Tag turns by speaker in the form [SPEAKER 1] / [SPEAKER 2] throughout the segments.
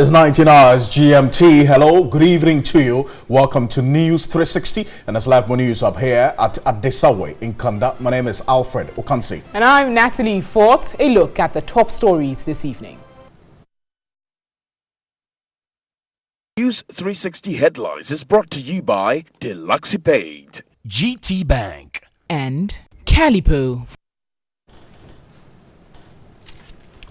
[SPEAKER 1] It's 19 hours GMT. Hello, good evening to you. Welcome to NEWS360 and that's live news up here at Adesawe in Kanda. My name is Alfred Okansi.
[SPEAKER 2] And I'm Natalie Fort. A look at the top stories this evening.
[SPEAKER 3] NEWS360 headlines is brought to you by Deluxepaid,
[SPEAKER 4] GT Bank
[SPEAKER 2] and Calipo.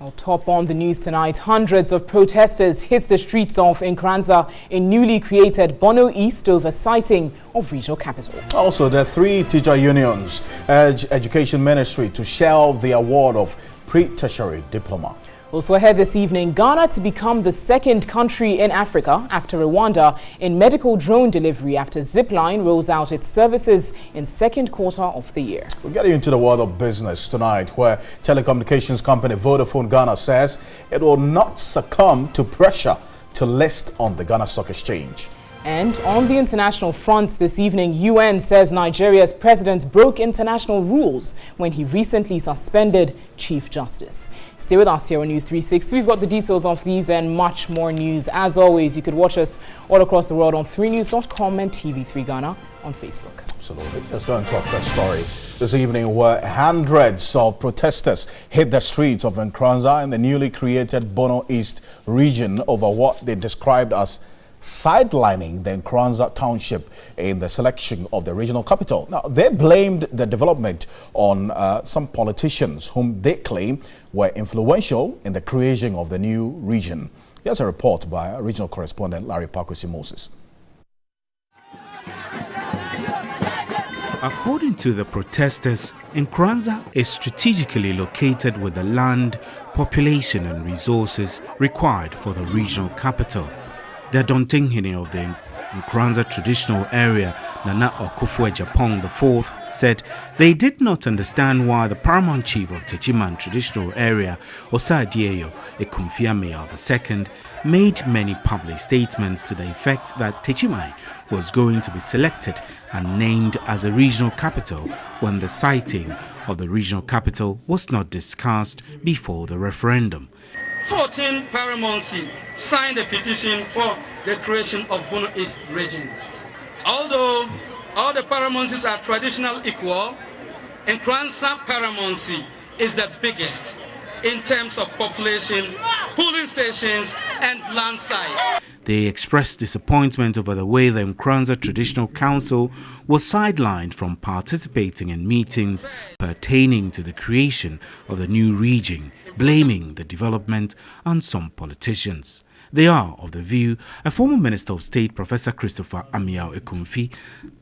[SPEAKER 2] Well, top on the news tonight, hundreds of protesters hit the streets of Nkranza in newly created Bono East over siting of regional capital.
[SPEAKER 1] Also, the three teacher unions urge Education Ministry to shelve the award of pre-tertiary diploma.
[SPEAKER 2] Also ahead this evening, Ghana to become the second country in Africa after Rwanda in medical drone delivery after Zipline rolls out its services in second quarter of the year.
[SPEAKER 1] We're getting into the world of business tonight, where telecommunications company Vodafone Ghana says it will not succumb to pressure to list on the Ghana Stock Exchange.
[SPEAKER 2] And on the international front this evening, UN says Nigeria's president broke international rules when he recently suspended Chief Justice. Stay with us here on NEWS360. We've got the details of these and much more news. As always, you could watch us all across the world on 3news.com and TV3 Ghana on Facebook.
[SPEAKER 1] Absolutely. Let's go into our first story this evening, where hundreds of protesters hit the streets of Nkranza in the newly created Bono East region over what they described as sidelining the Nkranza township in the selection of the regional capital. Now, they blamed the development on some politicians whom they claim were influential in the creation of the new region. Here's a report by regional correspondent Larry Pakwesi Moses.
[SPEAKER 5] According to the protesters, Nkranza is strategically located with the land, population and resources required for the regional capital. The Dontenghine of the Nkranza traditional area, Nana Akufo-Addo IV, said they did not understand why the paramount chief of Techiman traditional area, Osadieyo Ekumfiamea II, made many public statements to the effect that Techiman was going to be selected and named as a regional capital when the siting of the regional capital was not discussed before the referendum.
[SPEAKER 6] 14 paramountcy signed a petition for the creation of Bono East region. Although all the paramountcies are traditional equal, Nkranza paramountcy is the biggest in terms of population, polling stations and land size.
[SPEAKER 5] They expressed disappointment over the way the Nkranza Traditional Council was sidelined from participating in meetings pertaining to the creation of the new region, blaming the development on some politicians. They are of the view a former Minister of State, Professor Christopher Amiao Ekumfi,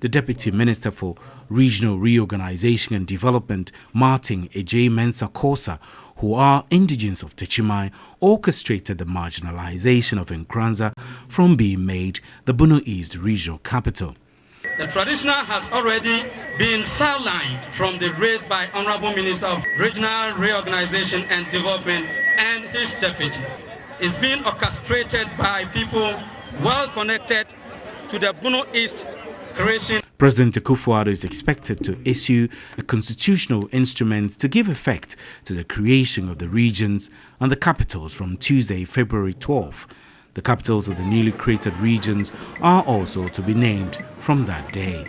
[SPEAKER 5] the Deputy Minister for Regional Reorganization and Development, Martin Ej Mensah Kosa, who are indigenes of Techiman, orchestrated the marginalization of Nkranza from being made the Bono East regional capital.
[SPEAKER 6] The traditional has already been sidelined from the race by Honorable Minister of Regional Reorganization and Development and his deputy. It's being orchestrated by people well connected to the Bono East creation.
[SPEAKER 5] President Akufo-Addo is expected to issue a constitutional instrument to give effect to the creation of the regions and the capitals from Tuesday, February 12th. The capitals of the newly created regions are also to be named from that day.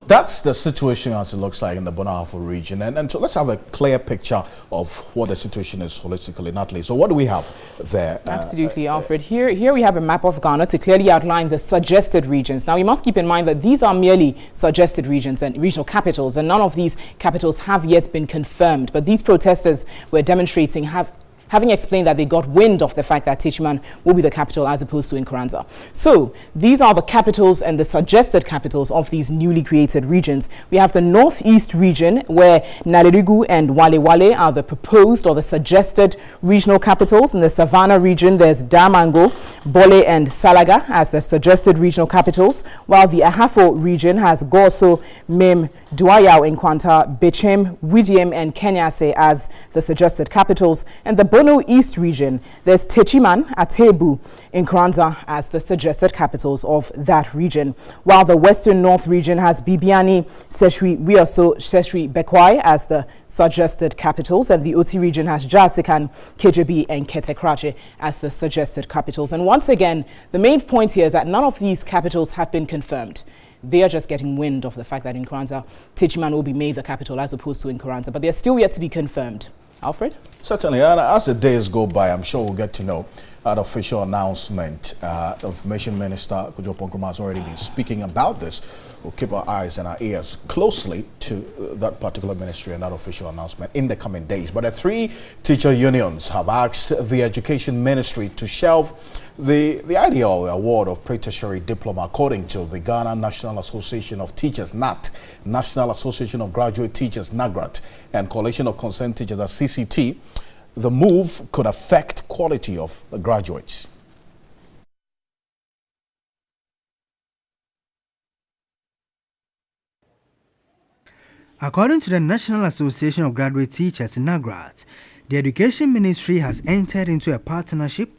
[SPEAKER 1] That's the situation as it looks like in the Bono region. And so let's have a clear picture of what the situation is holistically, Natalie. So what do we have there?
[SPEAKER 2] Absolutely, Alfred. Here we have a map of Ghana to clearly outline the suggested regions. Now, you must keep in mind that these are merely suggested regions and regional capitals, and none of these capitals have yet been confirmed. But these protesters were demonstrating having explained that they got wind of the fact that Techiman will be the capital as opposed to Nkranza. So these are the capitals and the suggested capitals of these newly created regions. We have the Northeast region, where Nalerigu and Wale Wale are the proposed or the suggested regional capitals. In the Savannah region, there's Damango, Bole and Salaga as the suggested regional capitals, while the Ahafo region has Goso, Mem, Duayao, Nkwanta, Bechem, Widiem and Kenyase as the suggested capitals. And the Bono East region, there's Techiman, Atebu, and Nkranza as the suggested capitals of that region, while the Western North region has Bibiani, Seshwi, Wioso, Seshwi, Bekwai as the suggested capitals, and the Oti region has Jasikan, Kejebi, and Ketekrache as the suggested capitals. And once again, the main point here is that none of these capitals have been confirmed. They are just getting wind of the fact that in Nkranza, Techiman will be made the capital as opposed to in Nkranza, but they're still yet to be confirmed. Alfred?
[SPEAKER 1] Certainly, and as the days go by, I'm sure we'll get to know that official announcement. The Information Minister, Kojo Ponkrumah, has already been speaking about this. We'll keep our eyes and our ears closely to that particular ministry and that official announcement in the coming days. But the three teacher unions have asked the Education Ministry to shelve the idea of the award of pre-tertiary diploma according to the Ghana National Association of Teachers, NAT, National Association of Graduate Teachers, NAGRAT, and Coalition of Concerned Teachers, CCT. The move could affect quality of the graduates.
[SPEAKER 4] According to the National Association of Graduate Teachers, NAGRAT, the Education Ministry has entered into a partnership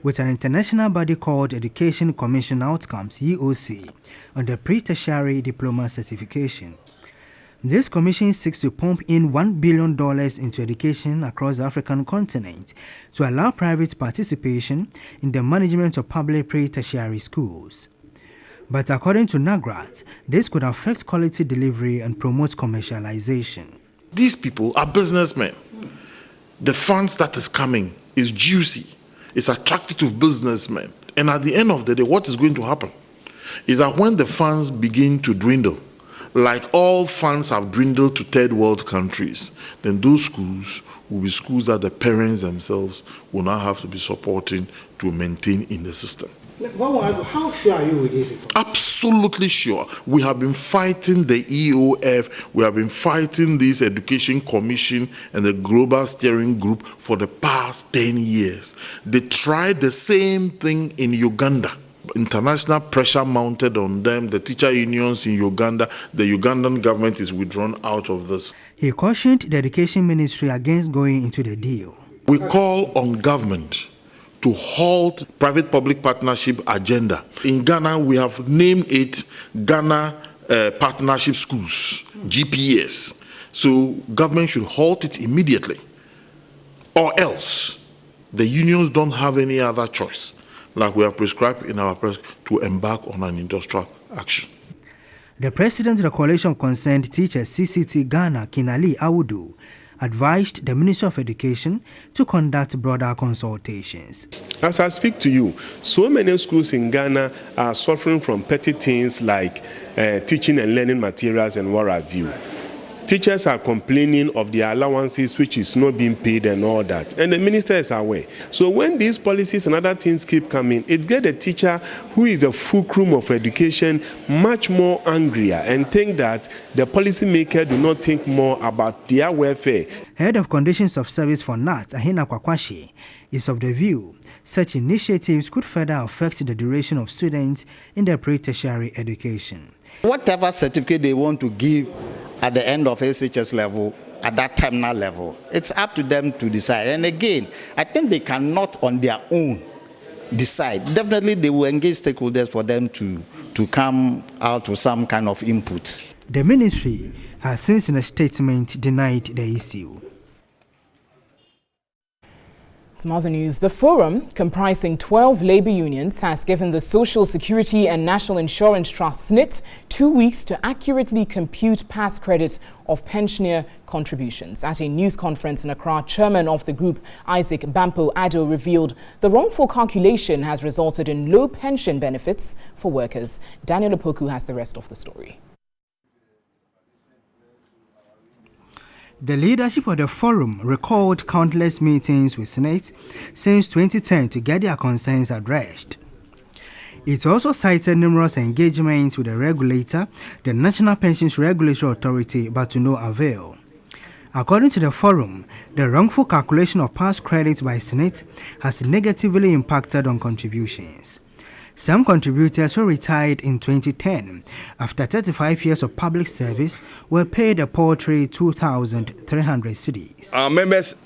[SPEAKER 4] with an international body called Education Commission Outcomes, EOC, on the pre-tertiary diploma certification. This commission seeks to pump in $1 billion into education across the African continent to allow private participation in the management of public pre-tertiary schools. But according to NAGRAT, this could affect quality delivery and promote commercialization.
[SPEAKER 7] These people are businessmen. The funds that is coming is juicy. It's attractive to businessmen. And at the end of the day, what is going to happen is that when the funds begin to dwindle, like all funds have dwindled to third world countries, then those schools will be schools that the parents themselves will now have to be supporting to maintain in the system.
[SPEAKER 8] How sure are you with this?
[SPEAKER 7] Absolutely sure. We have been fighting the EOF, we have been fighting this Education Commission and the Global Steering Group for the past 10 years. They tried the same thing in Uganda. International pressure mounted on them, the teacher unions in Uganda, the Ugandan government is withdrawn out of this.
[SPEAKER 4] He cautioned the Education Ministry against going into the deal.
[SPEAKER 7] We call on government to halt private-public partnership agenda. In Ghana, we have named it Ghana Partnership Schools, GPS. So government should halt it immediately, or else the unions don't have any other choice, like we have prescribed in our press, to embark on an industrial action.
[SPEAKER 4] The president of the Coalition of Concerned Teachers, CCT Ghana, Kinali Awudu, advised the Ministry of Education to conduct broader consultations.
[SPEAKER 9] As I speak to you, so many schools in Ghana are suffering from petty things like teaching and learning materials and what have you. Teachers are complaining of their allowances which is not being paid and all that, and the minister is aware. So when these policies and other things keep coming, it gets the teacher who is the fulcrum of education much more angrier and think that the policymaker do not think more about their welfare.
[SPEAKER 4] Head of Conditions of Service for NAT, Ahina Kwakwashi, is of the view such initiatives could further affect the duration of students in their pre-tertiary education.
[SPEAKER 8] Whatever certificate they want to give at the end of SHS level, at that terminal level, it's up to them to decide. And again, I think they cannot on their own decide. Definitely they will engage stakeholders for them to come out with some kind of input.
[SPEAKER 4] The ministry has since in a statement denied the issue.
[SPEAKER 2] Some other news. The forum, comprising 12 labor unions, has given the Social Security and National Insurance Trust, SNIT, 2 weeks to accurately compute past credit of pensioner contributions. At a news conference in Accra, chairman of the group, Isaac Bampo Addo, revealed the wrongful calculation has resulted in low pension benefits for workers. Daniel Opoku has the rest of the story.
[SPEAKER 4] The leadership of the forum recalled countless meetings with Senate since 2010 to get their concerns addressed. It also cited numerous engagements with the regulator, the National Pensions Regulatory Authority, but to no avail. According to the forum, the wrongful calculation of past credits by Senate has negatively impacted on contributions. Some contributors who retired in 2010 after 35 years of public service were paid a paltry 2,300 cedis.
[SPEAKER 10] Our members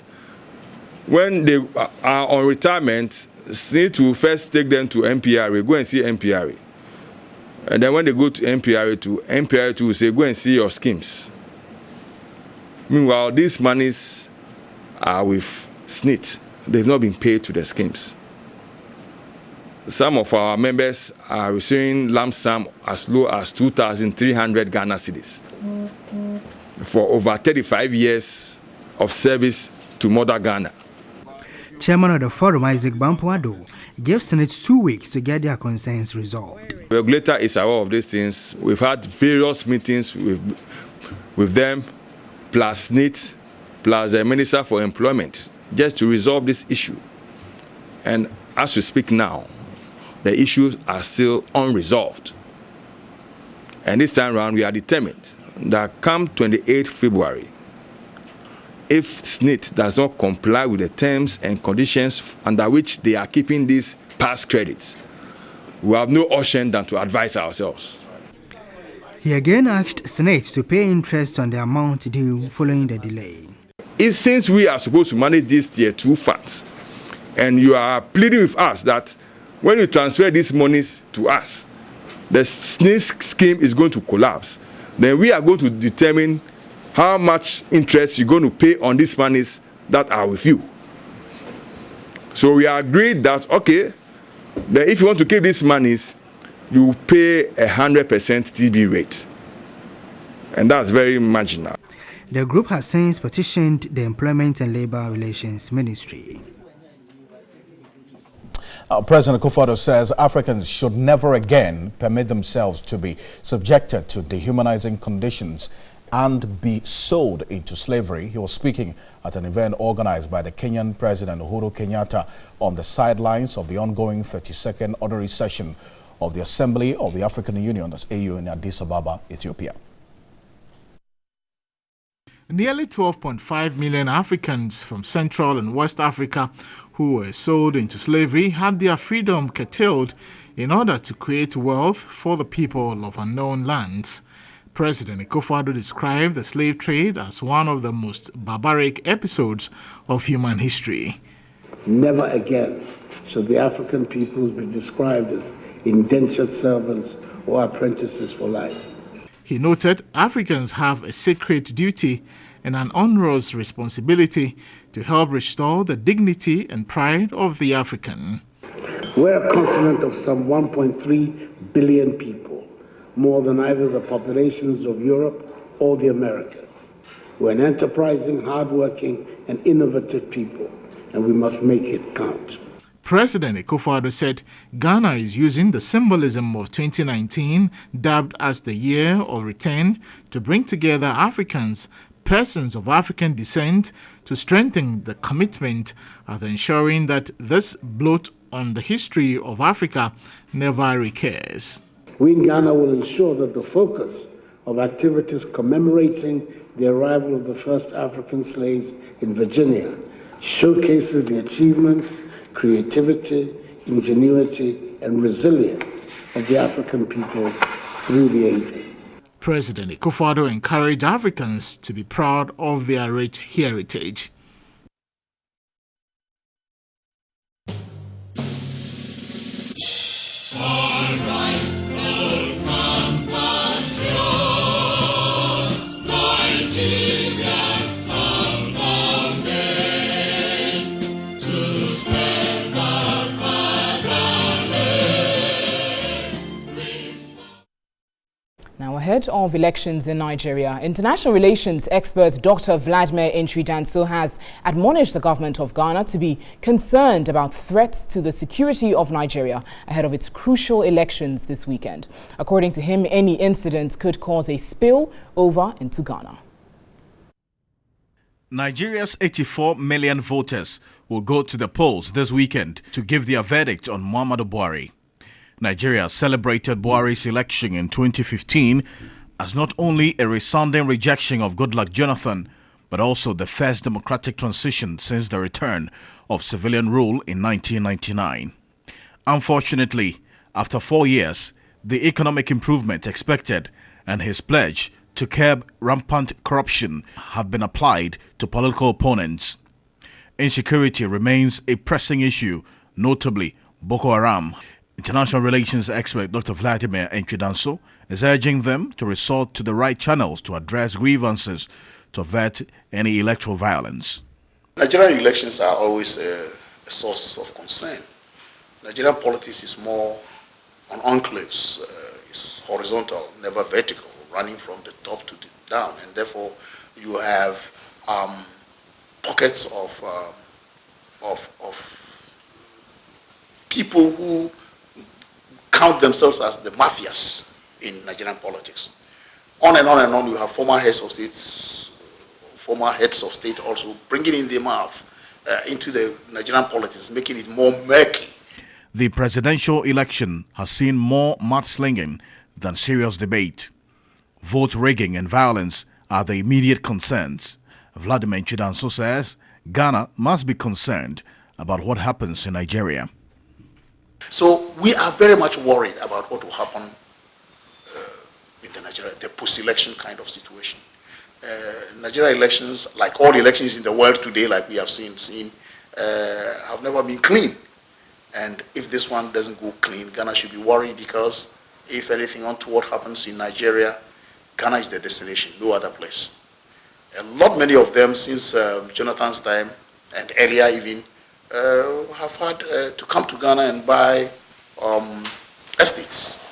[SPEAKER 10] when they are on retirement, SNIT will first take them to MPRA, go and see MPRA. And then when they go to MPRA will say, go and see your schemes. Meanwhile, these monies are with SNIT. They've not been paid to the schemes. Some of our members are receiving lump sum as low as 2,300 Ghana cedis for over 35 years of service to Mother Ghana.
[SPEAKER 4] Chairman of the forum, Isaac Bampuado, gave Senate 2 weeks to get their concerns resolved.
[SPEAKER 10] The regulator is aware of these things. We've had various meetings with them, plus SNIT, plus the Minister for Employment, just to resolve this issue. And as we speak now, the issues are still unresolved. And this time around, we are determined that come 28 February, if SNIT does not comply with the terms and conditions under which they are keeping these past credits, we have no option than to advise ourselves.
[SPEAKER 4] He again asked Senate to pay interest on the amount due following the delay.
[SPEAKER 10] Since we are supposed to manage these tier 2 funds, and you are pleading with us that when you transfer these monies to us, the SNIT scheme is going to collapse, then we are going to determine how much interest you're going to pay on these monies that are with you. So we agreed that, okay, then if you want to keep these monies, you pay 100% TB rate. And that's very marginal.
[SPEAKER 4] The group has since petitioned the Employment and Labor Relations Ministry.
[SPEAKER 1] President Akufo-Addo says Africans should never again permit themselves to be subjected to dehumanizing conditions and be sold into slavery. He was speaking at an event organized by the Kenyan President Uhuru Kenyatta on the sidelines of the ongoing 32nd ordinary session of the Assembly of the African Union, that's AU, in Addis Ababa, Ethiopia.
[SPEAKER 11] Nearly 12.5 million Africans from Central and West Africa who were sold into slavery had their freedom curtailed in order to create wealth for the people of unknown lands. President Akufo-Addo described the slave trade as one of the most barbaric episodes of human history.
[SPEAKER 12] Never again should the African peoples be described as indentured servants or apprentices for life.
[SPEAKER 11] He noted Africans have a sacred duty and an onerous responsibility to help restore the dignity and pride of the African.
[SPEAKER 12] We're a continent of some 1.3 billion people, more than either the populations of Europe or the Americas. We're an enterprising, hardworking, and innovative people, and we must make it count.
[SPEAKER 11] President Akufo-Addo said Ghana is using the symbolism of 2019, dubbed as the Year of Return, to bring together Africans, persons of African descent, to strengthen the commitment of ensuring that this blot on the history of Africa never recurs.
[SPEAKER 12] We in Ghana will ensure that the focus of activities commemorating the arrival of the first African slaves in Virginia showcases the achievements, creativity, ingenuity, and resilience of the African peoples through the ages.
[SPEAKER 11] President Akufo-Addo encouraged Africans to be proud of their rich heritage.
[SPEAKER 2] Now, ahead of elections in Nigeria, international relations expert Dr. Vladimir Danso has admonished the government of Ghana to be concerned about threats to the security of Nigeria ahead of its crucial elections this weekend. According to him, any incident could cause a spill over into Ghana.
[SPEAKER 13] Nigeria's 84 million voters will go to the polls this weekend to give their verdict on Muhammadu Buhari. Nigeria celebrated Buhari's election in 2015 as not only a resounding rejection of Goodluck Jonathan, but also the first democratic transition since the return of civilian rule in 1999. Unfortunately, after 4 years, the economic improvement expected and his pledge to curb rampant corruption have been applied to political opponents. Insecurity remains a pressing issue, notably Boko Haram. International relations expert Dr. Vladimir Enchidanso is urging them to resort to the right channels to address grievances to avert any electoral violence.
[SPEAKER 14] Nigerian elections are always a source of concern. Nigerian politics is more on enclaves, it's horizontal, never vertical, running from the top to the down, and therefore you have pockets of people who count themselves as the mafias in Nigerian politics. On and on and on, you have former heads of state also bringing in their mouth into the Nigerian politics, making it more murky.
[SPEAKER 13] The presidential election has seen more mudslinging than serious debate. Vote rigging and violence are the immediate concerns. Vladimir Chidanso says Ghana must be concerned about what happens in Nigeria.
[SPEAKER 14] So we are very much worried about what will happen in the post-election kind of situation. Nigeria elections, like all elections in the world today, like we have seen, have never been clean. And if this one doesn't go clean, Ghana should be worried, because if anything untoward happens in Nigeria, Ghana is the destination, no other place. Many of them since Jonathan's time and earlier even, have had to come to Ghana and buy estates,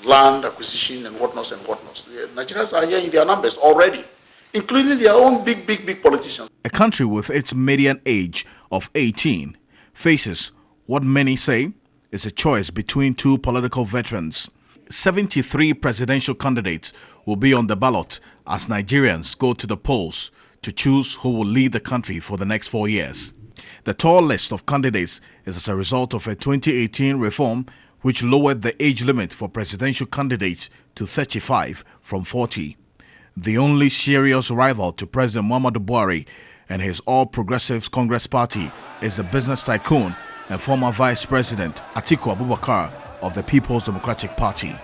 [SPEAKER 14] land acquisition and whatnot and whatnot. The Nigerians are here in their numbers already, including their own big politicians.
[SPEAKER 13] A country with its median age of 18 faces what many say is a choice between two political veterans. 73 presidential candidates will be on the ballot as Nigerians go to the polls to choose who will lead the country for the next 4 years. The tall list of candidates is as a result of a 2018 reform which lowered the age limit for presidential candidates to 35 from 40. The only serious rival to President Muhammadu Buhari and his All Progressives Congress Party is the business tycoon and former Vice President Atiku Abubakar of the People's Democratic Party.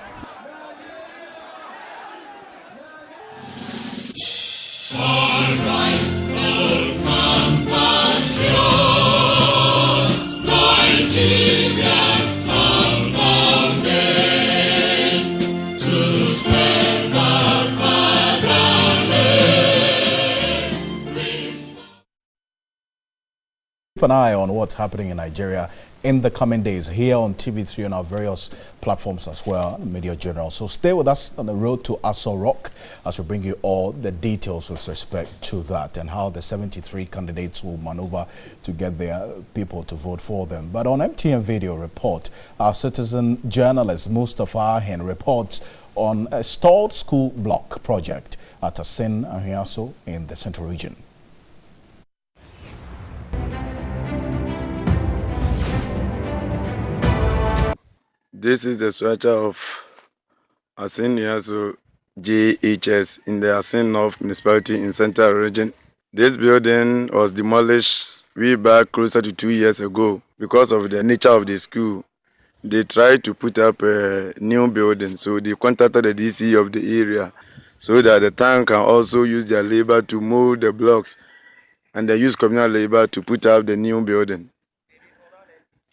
[SPEAKER 1] Keep an eye on what's happening in Nigeria in the coming days here on TV3 and our various platforms as well, Media General. So stay with us on the road to Aso Rock as we bring you all the details with respect to that and how the 73 candidates will maneuver to get their people to vote for them. But on MTN Video Report, our citizen journalist Mustafa Ahin reports on a stalled school block project at Asin Ahiaso in the Central Region.
[SPEAKER 15] This is the structure of Asin Ahiaso JHS in the Asin North Municipality in Central Region. This building was demolished way back closer to 2 years ago because of the nature of the school. They tried to put up a new building, so they contacted the DC of the area so that the town can also use their labor to mold the blocks and they use communal labor to put up the new building.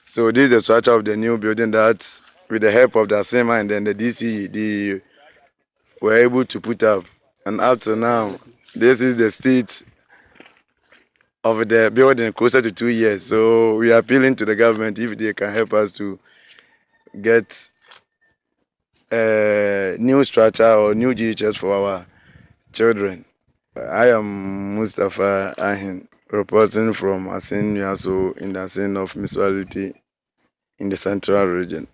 [SPEAKER 15] So this is the structure of the new building that, with the help of the SEMA and then the DC, they were able to put up. And up to now, this is the state of the building closer to 2 years. So we are appealing to the government if they can help us to get a new structure or new GHS for our children. I am Mustafa Ahin, reporting from Asin Ahiaso in the Asin North Municipality in the Central Region.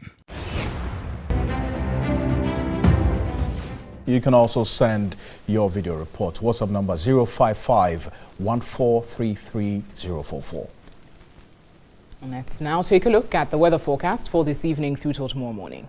[SPEAKER 1] You can also send your video report. WhatsApp number 055-1433-044.
[SPEAKER 2] Let's now take a look at the weather forecast for this evening through till tomorrow morning.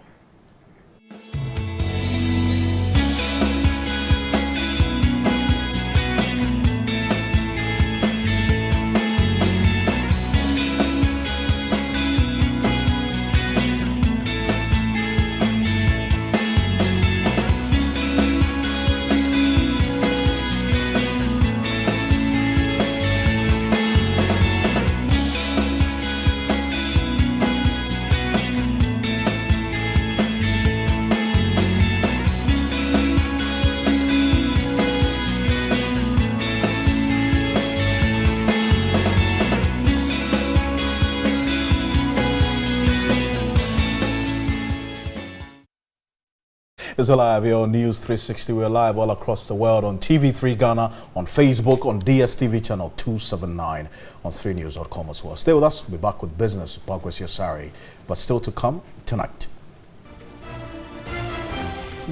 [SPEAKER 1] This is live here on NEWS360. We're live all across the world on TV3 Ghana, on Facebook, on DSTV channel 279, on 3news.com as well. Stay with us. We'll be back with business. Back with Yasari. But still to come tonight.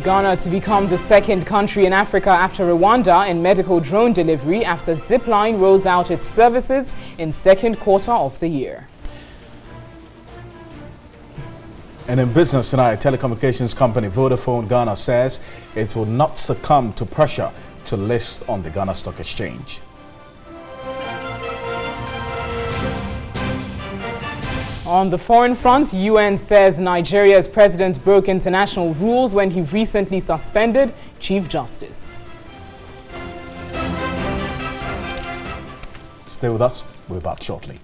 [SPEAKER 2] Ghana to become the second country in Africa after Rwanda in medical drone delivery after Zipline rolls out its services in second quarter of the year.
[SPEAKER 1] And in business tonight, telecommunications company Vodafone Ghana says it will not succumb to pressure to list on the Ghana Stock Exchange.
[SPEAKER 2] On the foreign front, UN says Nigeria's president broke international rules when he recently suspended Chief Justice.
[SPEAKER 1] Stay with us. We're back shortly.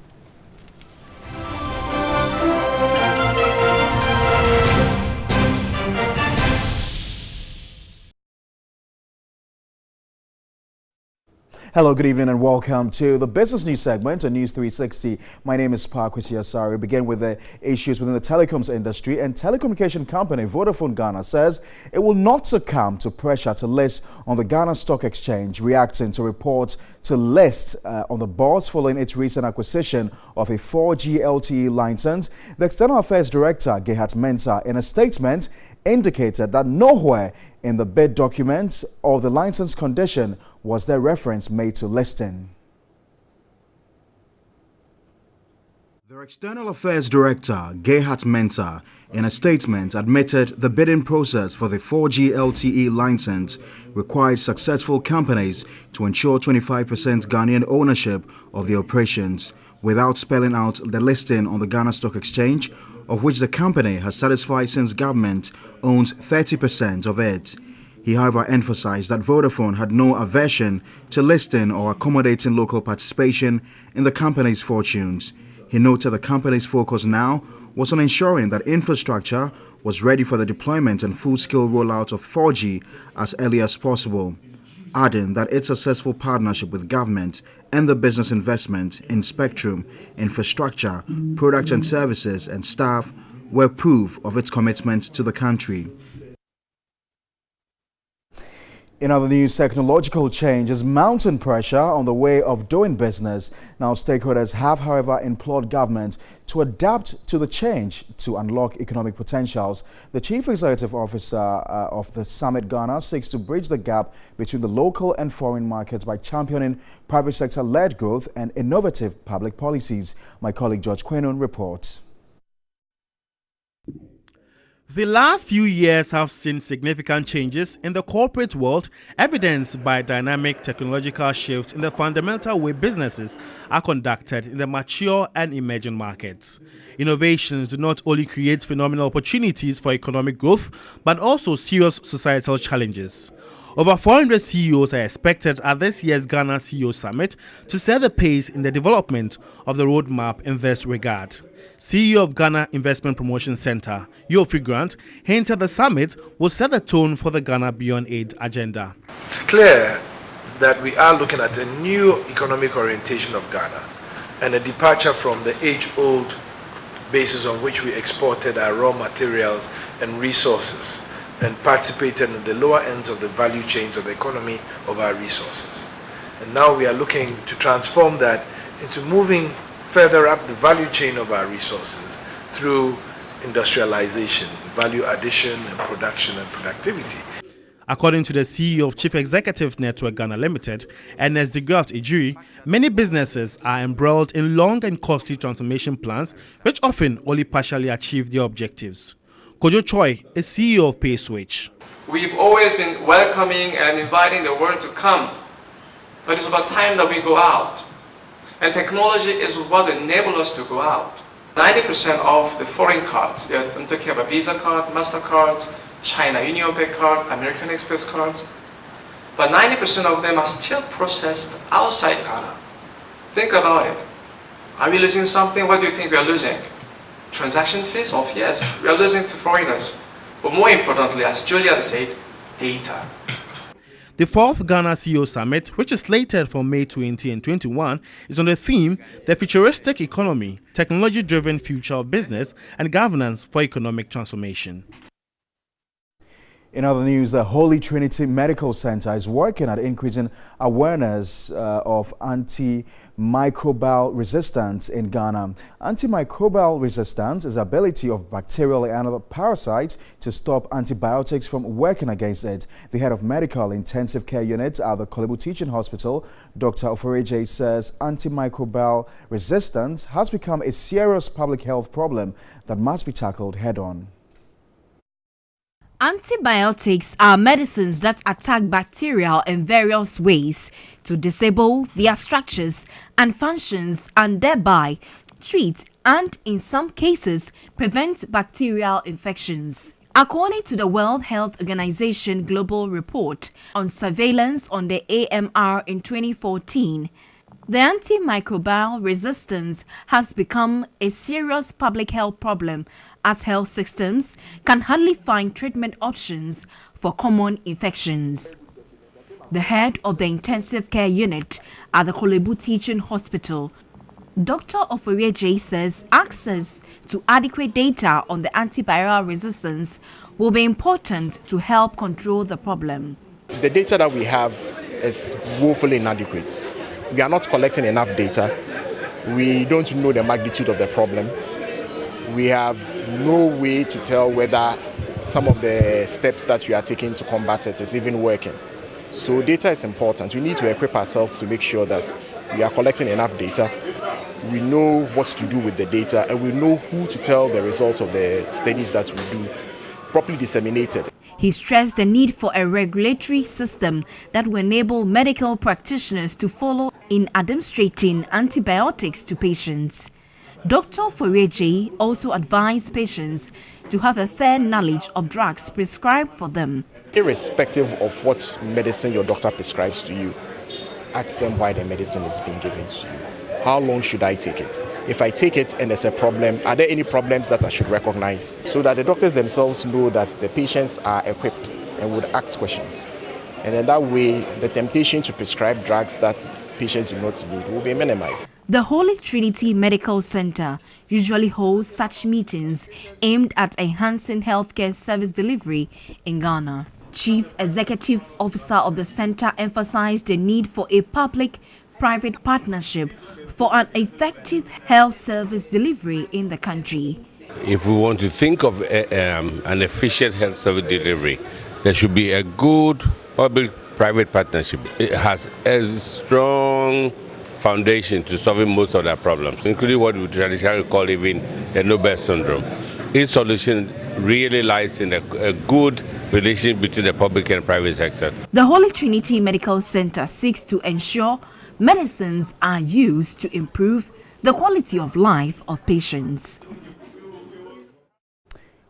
[SPEAKER 16] Hello, good evening and welcome to the business news segment on NEWS360. My name is Parkwisi Asari. We begin with the issues within the telecoms industry, and telecommunication company Vodafone Ghana says it will not succumb to pressure to list on the Ghana Stock Exchange, reacting to reports to list on the boards following its recent acquisition of a 4G LTE license. The External Affairs Director, Gerhard Mensah, in a statement indicated that nowhere in the bid documents or the license condition was there reference made to listing. The External Affairs Director, Gerhard Mensah, in a statement admitted the bidding process for the 4G LTE license required successful companies to ensure 25% Ghanaian ownership of the operations, without spelling out the listing on the Ghana Stock Exchange, of which the company has satisfied since government owns 30% of it. He, however, emphasized that Vodafone had no aversion to listing or accommodating local participation in the company's fortunes. He noted the company's focus now was on ensuring that infrastructure was ready for the deployment and full-scale rollout of 4G as early as possible, adding that its successful partnership with government and the business investment in spectrum, infrastructure, products and services and staff were proof of its commitment to the country. In other news, technological change is mounting pressure on the way of doing business. Now, stakeholders have, however, implored government to adapt to the change to unlock economic potentials. The Chief Executive Officer of the Summit Ghana seeks to bridge the gap between the local and foreign markets by championing private sector-led growth and innovative public policies. My colleague George Quenon reports.
[SPEAKER 17] The last few years have seen significant changes in the corporate world, evidenced by dynamic technological shifts in the fundamental way businesses are conducted in the mature and emerging markets. Innovations do not only create phenomenal opportunities for economic growth, but also serious societal challenges. Over 400 CEOs are expected at this year's Ghana CEO Summit to set the pace in the development of the roadmap in this regard. CEO of Ghana Investment Promotion Center, Yofi Grant, hinted the summit will set the tone for the Ghana Beyond Aid agenda.
[SPEAKER 18] It's clear that we are looking at a new economic orientation of Ghana and a departure from the age-old basis on which we exported our raw materials and resources and participated in the lower ends of the value chains of the economy of our resources. And now we are looking to transform that into moving further up the value chain of our resources through industrialization, value addition and production and productivity.
[SPEAKER 17] According to the CEO of Chief Executive Network Ghana Limited, Ernest de Graft Ejiri, many businesses are embroiled in long and costly transformation plans which often only partially achieve their objectives. Kojo Choi is CEO of PaySwitch.
[SPEAKER 19] We've always been welcoming and inviting the world to come, but it's about time that we go out. And technology is what enables us to go out. 90% of the foreign cards, I'm talking about Visa card, MasterCards, China UnionPay card, American Express cards, but 90% of them are still processed outside Ghana. Think about it. Are we losing something? What do you think we are losing? Transaction fees? Oh yes, we are losing to foreigners. But more importantly, as Julian said, data.
[SPEAKER 17] The fourth Ghana CEO Summit, which is slated for May 20 and 21, is on the theme, the futuristic economy, technology-driven future of business and governance for economic transformation.
[SPEAKER 16] In other news, the Holy Trinity Medical Center is working at increasing awareness of antimicrobial resistance in Ghana. Antimicrobial resistance is the ability of bacterial and other parasites to stop antibiotics from working against it. The head of Medical Intensive Care Unit at the Kolebu Teaching Hospital, Dr. Oforeje, says antimicrobial resistance has become a serious public health problem that must be tackled head-on.
[SPEAKER 20] Antibiotics are medicines that attack bacteria in various ways to disable their structures and functions and thereby treat and, in some cases, prevent bacterial infections. According to the World Health Organization Global Report on Surveillance on the AMR in 2014, the antimicrobial resistance has become a serious public health problem as health systems can hardly find treatment options for common infections. The head of the intensive care unit at the Kolebu Teaching Hospital, Dr. Oforeje, says access to adequate data on the antiviral resistance will be important to help control the problem.
[SPEAKER 21] The data that we have is woefully inadequate. We are not collecting enough data. We don't know the magnitude of the problem. We have no way to tell whether some of the steps that we are taking to combat it is even working. So data is important. We need to equip ourselves to make sure that we are collecting enough data. We know what to do with the data, and we know who to tell the results of the studies that we do properly disseminated.
[SPEAKER 20] He stressed the need for a regulatory system that will enable medical practitioners to follow in administering antibiotics to patients. Dr. Oforeje also advised patients to have a fair knowledge of drugs prescribed for them.
[SPEAKER 21] Irrespective of what medicine your doctor prescribes to you, ask them why the medicine is being given to you. How long should I take it? If I take it and there's a problem, are there any problems that I should recognize? So that the doctors themselves know that the patients are equipped and would ask questions. And then that way, the temptation to prescribe drugs that patients do not need will be minimized.
[SPEAKER 20] The Holy Trinity Medical Center usually holds such meetings aimed at enhancing healthcare service delivery in Ghana. Chief Executive Officer of the center emphasized the need for a public-private partnership for an effective health service delivery in the country.
[SPEAKER 22] If we want to think of an efficient health service delivery, there should be a good public-private partnership. It has a strong foundation to solving most of their problems, including what we traditionally call even the Nobel syndrome. Its solution really lies in a good relation between the public and private sector.
[SPEAKER 20] The Holy Trinity Medical Center seeks to ensure medicines are used to improve the quality of life of patients.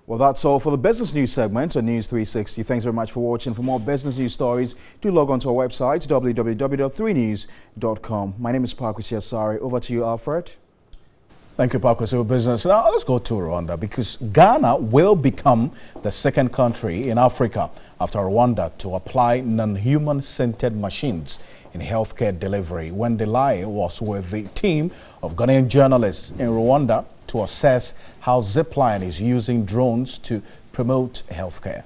[SPEAKER 16] Well, that's all for the business news segment on NEWS360. Thanks very much for watching. For more business news stories, do log on to our website, www.3news.com. My name is Parkwesi Asari. Over to you, Alfred.
[SPEAKER 1] Thank you, Parkwesi Business. Now, let's go to Rwanda, because Ghana will become the second country in Africa after Rwanda to apply non-human-centered machines in healthcare delivery. When Delay was with the team of Ghanaian journalists in Rwanda to assess how Zipline is using drones to promote healthcare.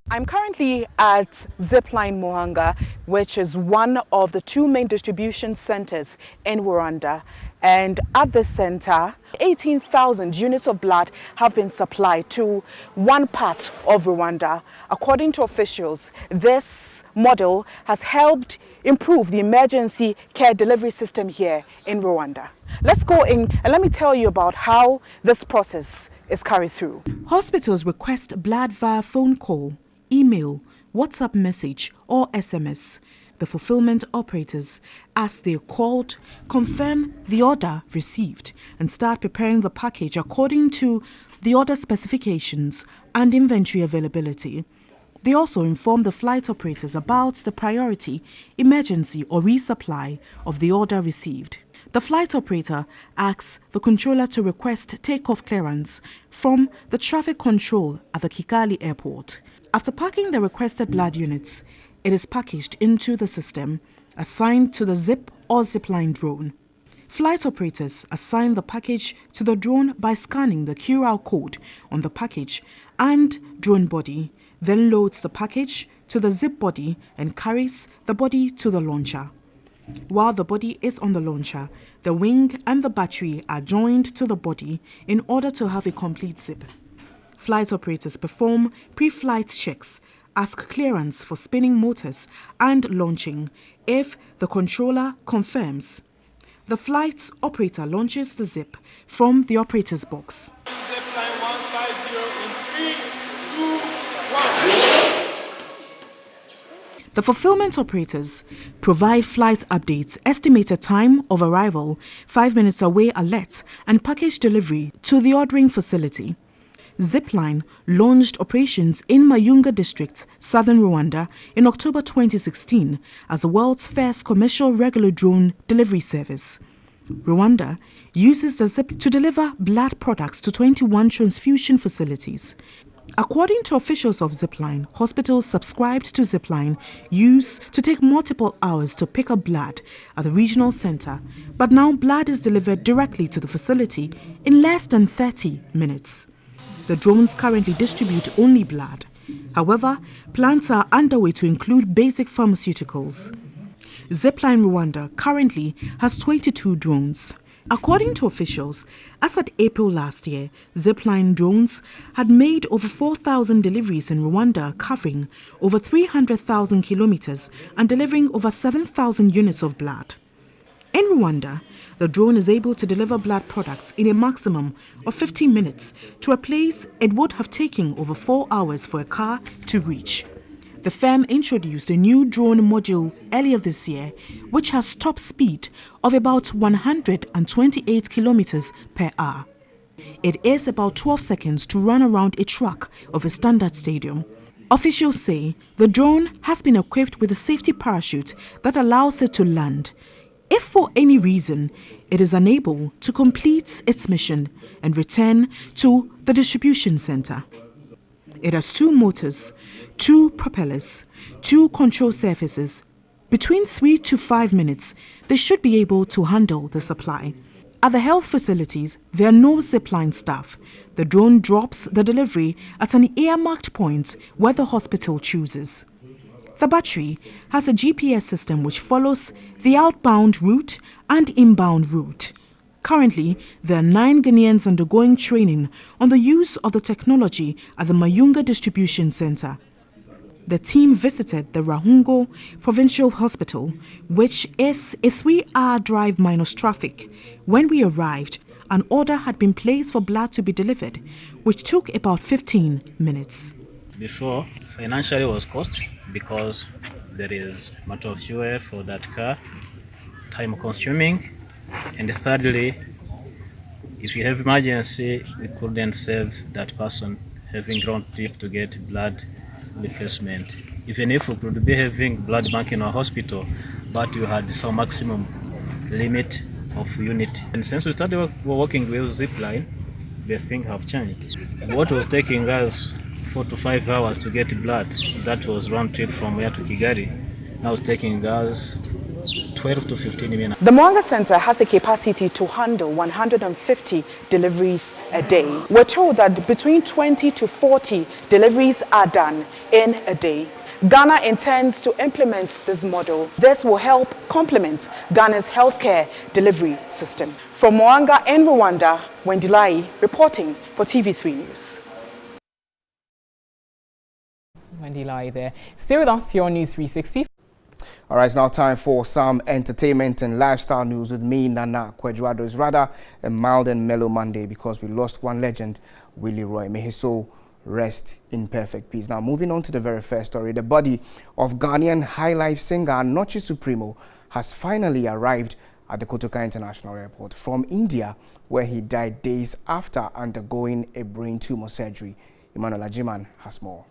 [SPEAKER 2] I'm currently at Zipline Muhanga, which is one of the two main distribution centers in Rwanda. And at this center, 18,000 units of blood have been supplied to one part of Rwanda. According to officials, this model has helped improve the emergency care delivery system here in Rwanda. Let's go in and let me tell you about how this process is carried through.
[SPEAKER 23] Hospitals request blood via phone call, email, WhatsApp message or SMS. The fulfillment operators, as they are called, confirm the order received and start preparing the package according to the order specifications and inventory availability. They also inform the flight operators about the priority, emergency or resupply of the order received. The flight operator asks the controller to request takeoff clearance from the traffic control at the Kigali airport. After packing the requested blood units, it is packaged into the system, assigned to the Zip or Zipline drone. Flight operators assign the package to the drone by scanning the QR code on the package and drone body, then loads the package to the zip body and carries the body to the launcher. While the body is on the launcher, the wing and the battery are joined to the body in order to have a complete zip. Flight operators perform pre-flight checks, ask clearance for spinning motors and launching if the controller confirms. The flight operator launches the zip from the operator's box.
[SPEAKER 3] Zipline 150 in 3, 2, 1.
[SPEAKER 23] The fulfillment operators provide flight updates, estimated time of arrival, 5 minutes away alert, and package delivery to the ordering facility. Zipline launched operations in Mayunga district, southern Rwanda, in October 2016 as the world's first commercial regular drone delivery service. Rwanda uses the Zip to deliver blood products to 21 transfusion facilities. According to officials of Zipline, hospitals subscribed to Zipline used to take multiple hours to pick up blood at the regional center, but now blood is delivered directly to the facility in less than 30 minutes. The drones currently distribute only blood. However, plans are underway to include basic pharmaceuticals. Zipline Rwanda currently has 22 drones. According to officials, as at April last year, Zipline drones had made over 4,000 deliveries in Rwanda, covering over 300,000 kilometers and delivering over 7,000 units of blood. In Rwanda, the drone is able to deliver blood products in a maximum of 15 minutes to a place it would have taken over 4 hours for a car to reach. The firm introduced a new drone module earlier this year, which has top speed of about 128 kilometers per hour. It is about 12 seconds to run around a track of a standard stadium. Officials say the drone has been equipped with a safety parachute that allows it to land if for any reason it is unable to complete its mission and return to the distribution center. It has 2 motors, 2 propellers, 2 control surfaces. Between 3 to 5 minutes, they should be able to handle the supply. At the health facilities, there are no Zipline staff. The drone drops the delivery at an earmarked point where the hospital chooses. The battery has a GPS system which follows the outbound route and inbound route. Currently, there are 9 Ghanaians undergoing training on the use of the technology at the Mayunga Distribution Center. The team visited the Rahungo Provincial Hospital, which is a 3-hour drive minus traffic. When we arrived, an order had been placed for blood to be delivered, which took about 15 minutes.
[SPEAKER 5] Before, financially was cost because there is matter of fuel for that car, time consuming. And thirdly, if you have emergency, we couldn't save that person having ground trip to get blood replacement. Even if we could be having blood bank in our hospital, but you had some maximum limit of unit. And since we started working with Zipline, the thing have changed. What was taking us 4 to 5 hours to get blood, that was round trip from here to Kigali. Now it's taking us 12 to 15 minutes.
[SPEAKER 2] The Mwanga Center has a capacity to handle 150 deliveries a day. We're told that between 20 to 40 deliveries are done in a day. Ghana intends to implement this model. This will help complement Ghana's healthcare delivery system. From Mwanga in Rwanda, Wendilai reporting for TV3 News. Wendilai there. Stay with us here on NEWS360.
[SPEAKER 6] All right, it's now time for some entertainment and lifestyle news with me, Nana Kwejuado. It's rather a mild and mellow Monday because we lost one legend, Willie Roy. May his soul rest in perfect peace. Now, moving on to the very first story, the body of Ghanaian high life singer Nochi Supremo has finally arrived at the Kotoka International Airport from India, where he died days after undergoing a brain tumor surgery. Emmanuel Ajiman has more.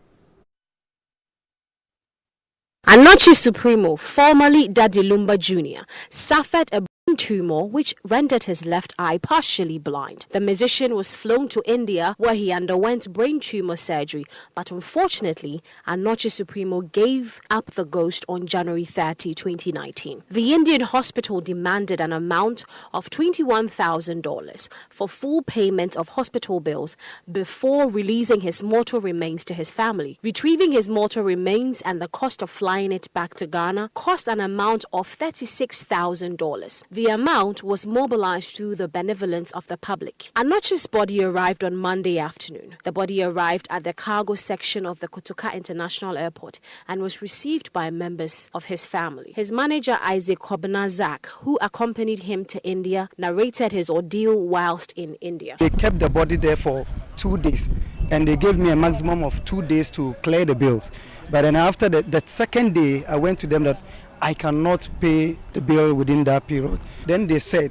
[SPEAKER 24] Nochi Supremo, formerly Daddy Lumba Jr., suffered a brain
[SPEAKER 7] tumor which rendered his left eye partially blind. The musician was flown to India where he underwent brain tumor surgery, but unfortunately, Anoche Supremo gave up the ghost on January 30, 2019. The Indian hospital demanded an amount of $21,000 for full payment of hospital bills before releasing his mortal remains to his family. Retrieving his mortal remains and the cost of flying it back to Ghana cost an amount of $36,000. The amount was mobilized through the benevolence of the public. Anoche's body arrived on Monday afternoon. The body arrived at the cargo section of the Kotoka International Airport and was received by members of his family. His manager Isaac Kobna Zak, who accompanied him to India, narrated his ordeal whilst in India.
[SPEAKER 8] They kept the body there for 2 days and they gave me a maximum of 2 days to clear the bills. But then after that second day, I went to them that I cannot pay the bill within that period. Then they said,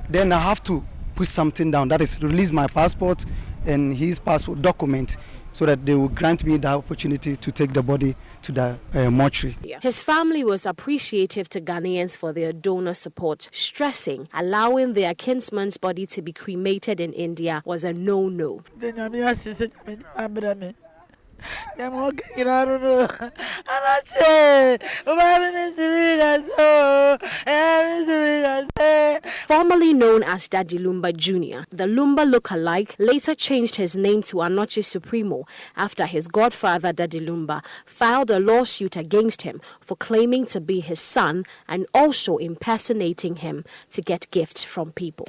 [SPEAKER 8] then I have to put something down, that is release my passport and his passport document, so that they will grant me the opportunity to take the body to the mortuary.
[SPEAKER 7] His family was appreciative to Ghanaians for their donor support, stressing allowing their kinsman's body to be cremated in India was a no-no. Formerly known as Daddy Lumba Jr., the Lumba look-alike later changed his name to Anoche Supremo after his godfather Daddy Lumba filed a lawsuit against him for claiming to be his son and also impersonating him to get gifts from people.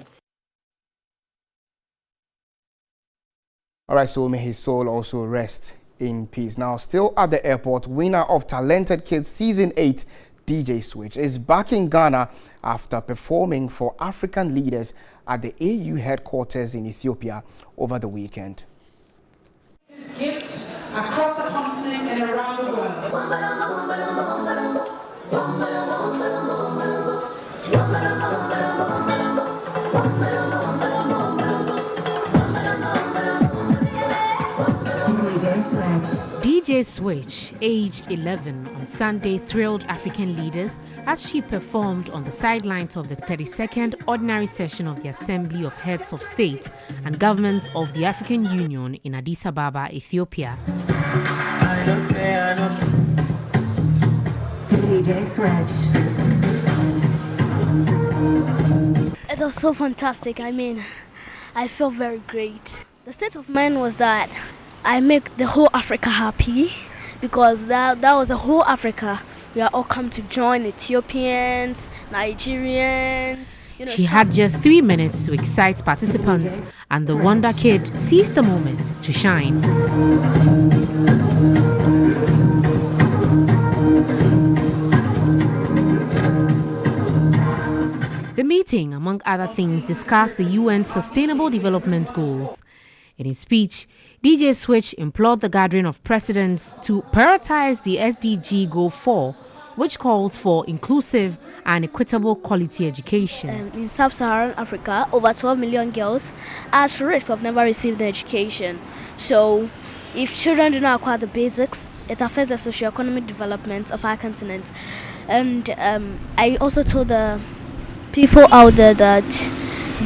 [SPEAKER 6] All right, so may his soul also rest in peace. Now, still at the airport, winner of Talented Kids Season 8, DJ Switch, is back in Ghana after performing for African leaders at the AU headquarters in Ethiopia over the weekend.
[SPEAKER 9] This gift across the continent and around the world.
[SPEAKER 24] DJ Switch, aged 11, on Sunday thrilled African leaders as she performed on the sidelines of the 32nd Ordinary Session of the Assembly of Heads of State and Government of the African Union in Addis Ababa, Ethiopia.
[SPEAKER 25] DJ Switch.
[SPEAKER 26] It was so fantastic. I mean, I felt very great. The state of mind was that I make the whole Africa happy, because that was the whole Africa. We are all come to join, Ethiopians, Nigerians. You know,
[SPEAKER 24] she had just 3 minutes to excite participants, and the Wonder Kid seized the moment to shine. The meeting, among other things, discussed the UN's Sustainable Development Goals. In his speech, DJ Switch implored the gathering of presidents to prioritize the SDG Goal 4, which calls for inclusive and equitable quality education.
[SPEAKER 26] In sub-Saharan Africa, over 12 million girls are at risk of never receiving education. So, if children do not acquire the basics, it affects the socio-economic development of our continent. And I also told the people out there that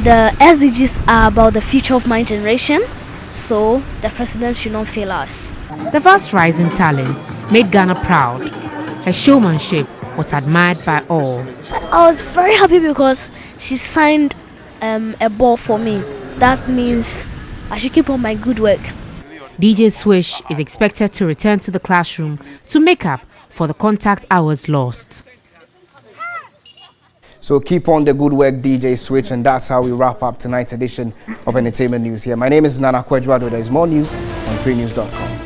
[SPEAKER 26] the SDGs are about the future of my generation. So the president should not fail us.
[SPEAKER 24] The vast rising talent made Ghana proud. Her showmanship was admired by all.
[SPEAKER 26] I was very happy because she signed a ball for me. That means I should keep on my good work.
[SPEAKER 24] DJ Swish is expected to return to the classroom to make up for the contact hours lost.
[SPEAKER 6] So keep on the good work, DJ Switch, and that's how we wrap up tonight's edition of Entertainment News here. My name is Nana Kwejuado. There is more news on 3news.com.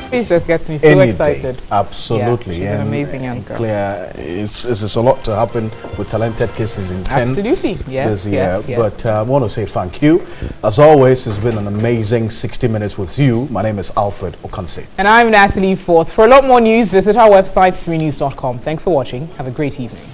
[SPEAKER 2] It just gets me so excited.
[SPEAKER 1] Absolutely.
[SPEAKER 2] Yeah, she's an amazing anchor.
[SPEAKER 1] Claire, it's a lot to happen with Talented Kisses in 10
[SPEAKER 2] Absolutely. Yes,
[SPEAKER 1] this year.
[SPEAKER 2] yes.
[SPEAKER 1] But I want to say thank you. As always, it's been an amazing 60 minutes with you. My name is Alfred Okanse.
[SPEAKER 2] And I'm Natalie Force. For a lot more news, visit our website, 3news.com. Thanks for watching. Have a great evening.